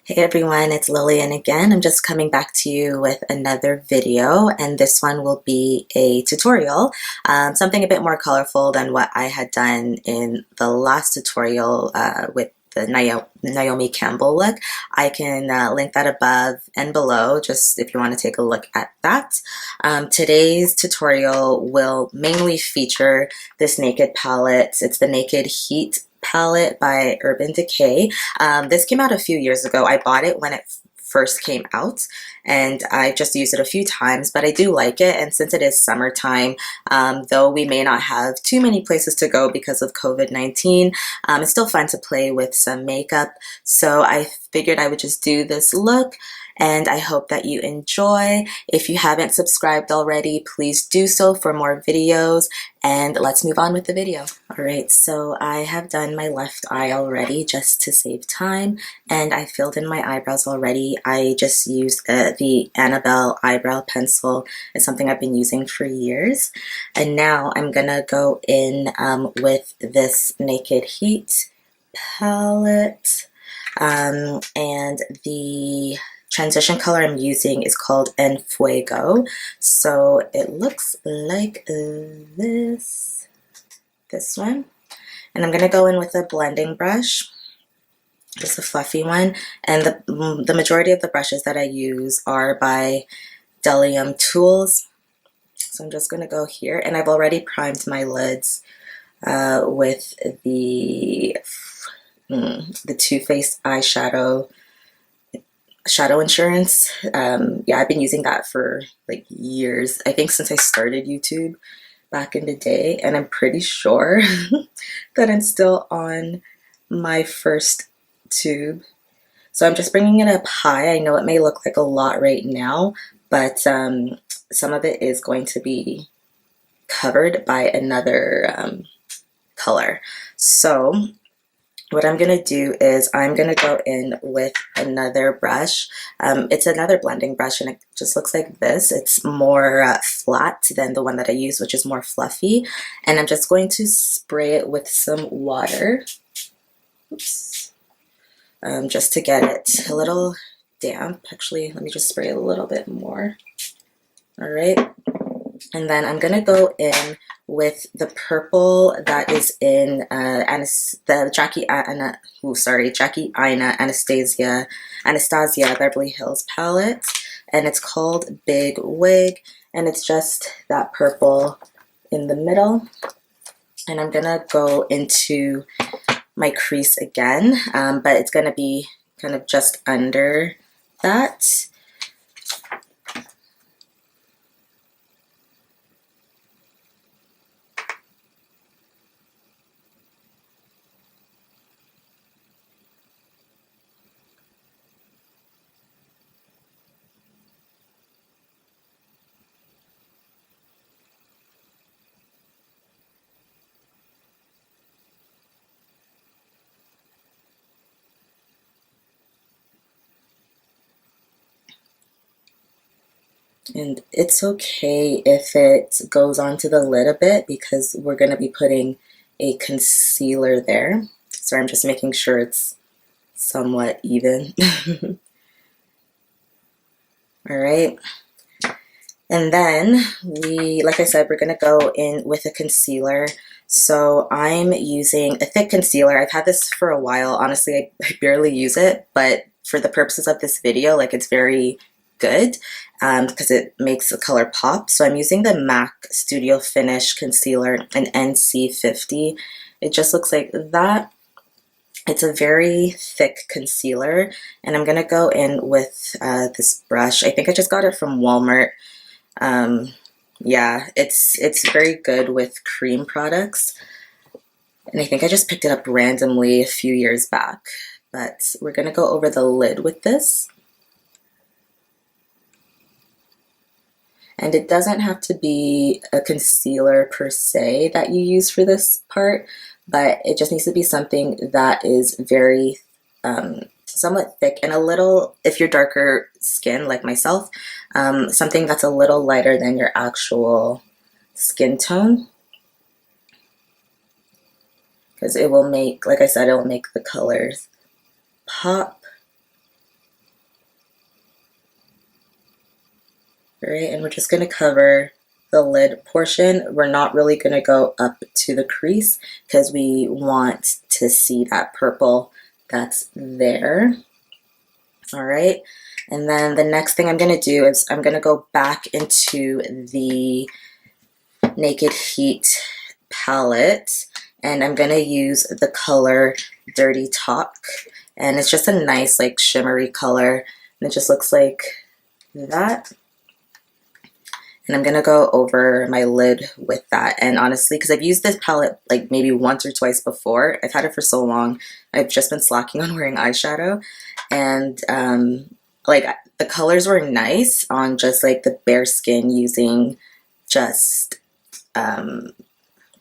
Hey everyone, it's Lillian again. I'm just coming back to you with another video, and this one will be a tutorial, something a bit more colorful than what I had done in the last tutorial with the Naomi Campbell look. I can link that above and below just if you want to take a look at that. Today's tutorial will mainly feature this Naked palette. It's the Naked Heat palette by Urban Decay. This came out a few years ago. I bought it when it first came out and I just used it a few times, but I do like it. And since it is summertime, though we may not have too many places to go because of COVID-19, it's still fun to play with some makeup. So I figured I would just do this look, and I hope that you enjoy. If you haven't subscribed already, please do so for more videos, and let's move on with the video. Alright, so I have done my left eye already just to save time, and I filled in my eyebrows already. I just used the Annabelle eyebrow pencil. It's something I've been using for years. And now I'm gonna go in with this Naked Heat palette, and the transition color I'm using is called Fuego. So it looks like this one. And I'm gonna go in with a blending brush, just a fluffy one. And the majority of the brushes that I use are by Delium Tools. So I'm just gonna go here, and I've already primed my lids with the Too Faced eyeshadow Shadow Insurance. Yeah, I've been using that for like years. I think since I started YouTube back in the day, and I'm pretty sure that I'm still on my first tube. So I'm just bringing it up high. I know it may look like a lot right now, but some of it is going to be covered by another color. So what I'm going to do is I'm going to go in with another brush. It's another blending brush, and it just looks like this. It's more flat than the one that I use, which is more fluffy. And I'm just going to spray it with some water. Oops. Just to get it a little damp. Actually, let me just spray a little bit more. All right. And then I'm going to go in with the purple that is in the Jackie Aina Anastasia Beverly Hills palette, and it's called Big Wig, and it's just that purple in the middle. And I'm gonna go into my crease again, but it's gonna be kind of just under that. And it's okay if it goes onto the lid a bit because we're going to be putting a concealer there. So I'm just making sure it's somewhat even. All right. And then like I said, we're going to go in with a concealer. So I'm using a thick concealer. I've had this for a while. Honestly, I barely use it, but for the purposes of this video, like, it's very good because it makes the color pop. So I'm using the MAC Studio Finish Concealer in NC50. It just looks like that. It's a very thick concealer, and I'm gonna go in with this brush. I think I just got it from Walmart. Yeah, it's very good with cream products, and I think I just picked it up randomly a few years back. But we're gonna go over the lid with this. And it doesn't have to be a concealer per se that you use for this part, but it just needs to be something that is very somewhat thick and a little, if you're darker skin like myself, something that's a little lighter than your actual skin tone. Because it will make, like I said, it will make the colors pop. Alright, and we're just going to cover the lid portion. We're not really going to go up to the crease because we want to see that purple that's there. Alright, and then the next thing I'm going to do is I'm going to go back into the Naked Heat palette, and I'm going to use the color Dirty Talk, and it's just a nice like shimmery color, and it just looks like that. And I'm gonna go over my lid with that. And honestly, because I've used this palette like maybe once or twice before, I've had it for so long, I've just been slacking on wearing eyeshadow. And like the colors were nice on just like the bare skin using just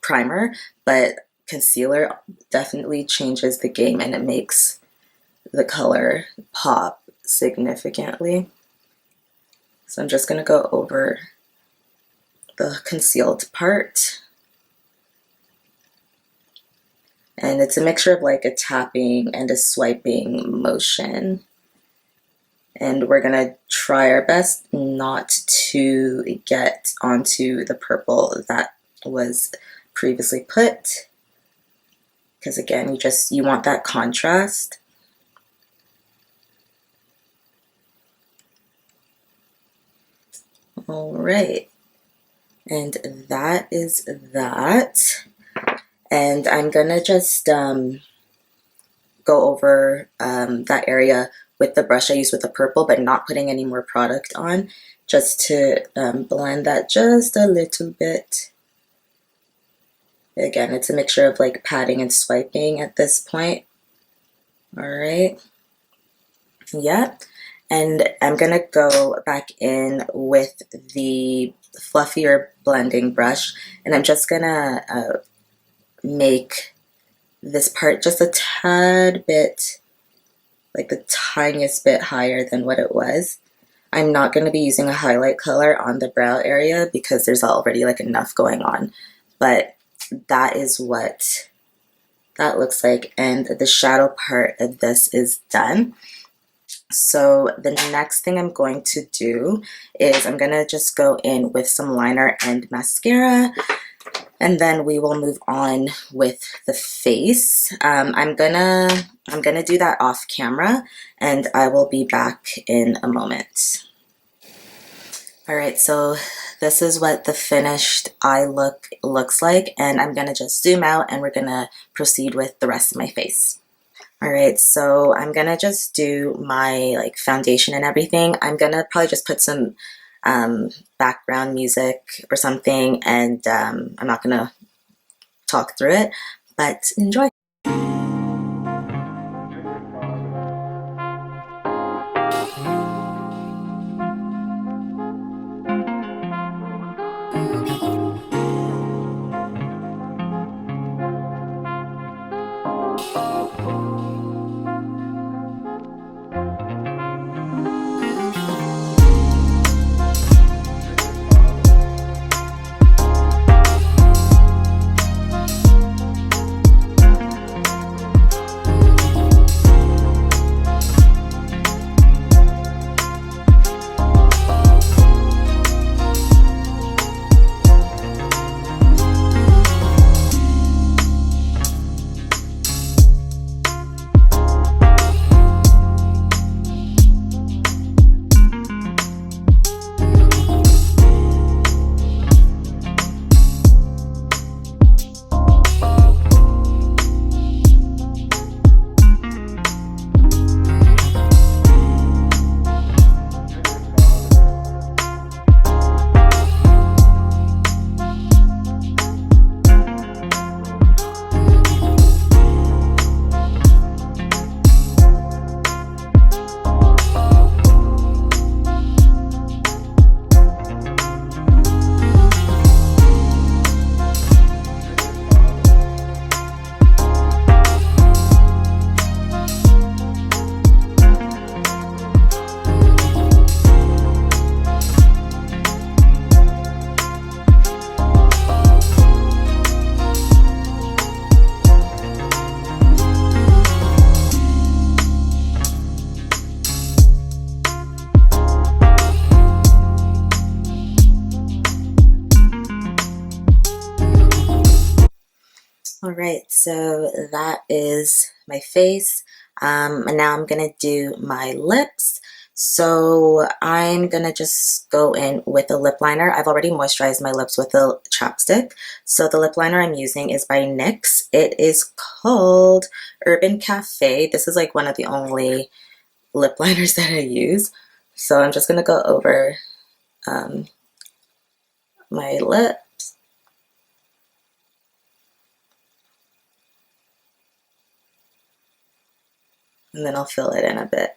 primer, but concealer definitely changes the game and it makes the color pop significantly. So I'm just gonna go over the concealed part, and it's a mixture of like a tapping and a swiping motion, and we're gonna try our best not to get onto the purple that was previously put, because again you want that contrast. All right. And that is that. And I'm gonna just go over that area with the brush I used with the purple, but not putting any more product on, just to blend that just a little bit. Again, it's a mixture of like patting and swiping at this point. All right. Yeah. And I'm gonna go back in with the fluffier blending brush, and I'm just gonna make this part just a tad bit, like the tiniest bit higher than what it was. I'm not gonna be using a highlight color on the brow area because there's already like enough going on, but that is what that looks like, and the shadow part of this is done. So the next thing I'm going to do is I'm gonna just go in with some liner and mascara, and then we will move on with the face. I'm gonna do that off camera, and I will be back in a moment. All right, so this is what the finished eye look looks like, and I'm gonna just zoom out and we're gonna proceed with the rest of my face. All right, so I'm gonna just do my like foundation and everything. I'm gonna probably just put some background music or something, and I'm not gonna talk through it, but enjoy. Alright, so that is my face. And now I'm gonna do my lips. So I'm gonna just go in with a lip liner. I've already moisturized my lips with a chapstick. So the lip liner I'm using is by NYX. It is called Urban Cafe. This is like one of the only lip liners that I use. So I'm just gonna go over my lip. And then I'll fill it in a bit.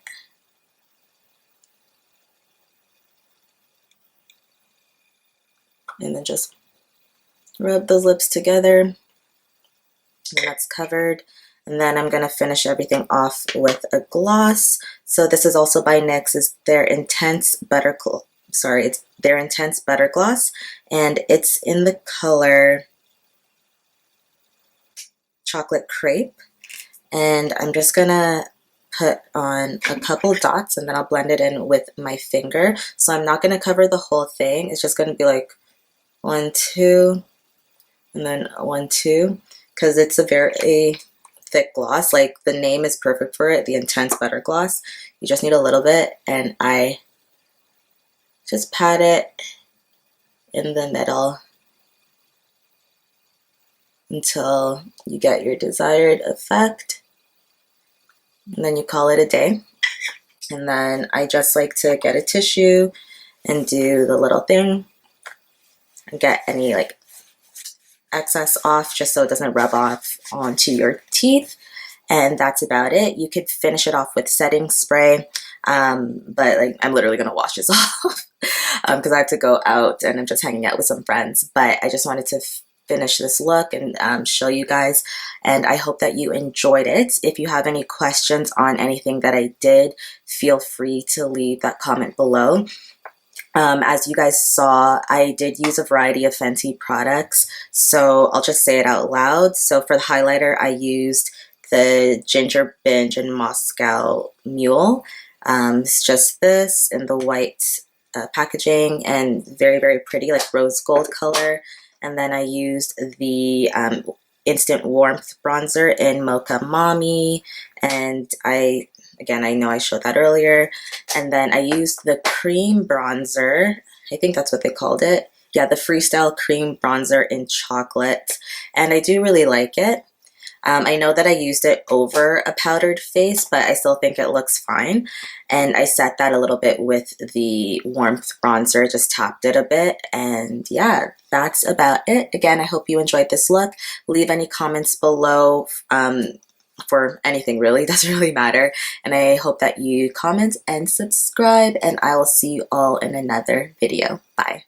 And then just rub those lips together. And that's covered. And then I'm going to finish everything off with a gloss. So this is also by NYX. It's their Intense Butter it's their Intense Butter Gloss. And it's in the color Chocolate Crepe. And I'm just going to put on a couple dots and then I'll blend it in with my finger. So I'm not going to cover the whole thing. It's just going to be like 1, 2, and then 1, 2, because it's a very thick gloss. Like the name is perfect for it, the Intense Butter Gloss. You just need a little bit, and I just pat it in the middle until you get your desired effect. And then you call it a day. And then I just like to get a tissue and do the little thing and get any like excess off just so it doesn't rub off onto your teeth. And that's about it. You could finish it off with setting spray, but like I'm literally gonna wash this off because I have to go out and I'm just hanging out with some friends. But I just wanted to finish this look and show you guys, and I hope that you enjoyed it. If you have any questions on anything that I did, feel free to leave that comment below. As you guys saw, I did use a variety of Fenty products, so I'll just say it out loud. So for the highlighter, I used the Ginger Binge and Moscow Mule. It's just this in the white packaging and very, very pretty, like rose gold color. And then I used the Instant Warmth bronzer in Mocha Mommy, and again, I know I showed that earlier. And then I used the cream bronzer, I think that's what they called it. Yeah, the Freestyle cream bronzer in chocolate, and I do really like it. I know that I used it over a powdered face, but I still think it looks fine. And I set that a little bit with the Warmth bronzer, just tapped it a bit. And yeah, that's about it. Again, I hope you enjoyed this look. Leave any comments below for anything really, doesn't really matter. And I hope that you comment and subscribe, and I will see you all in another video. Bye.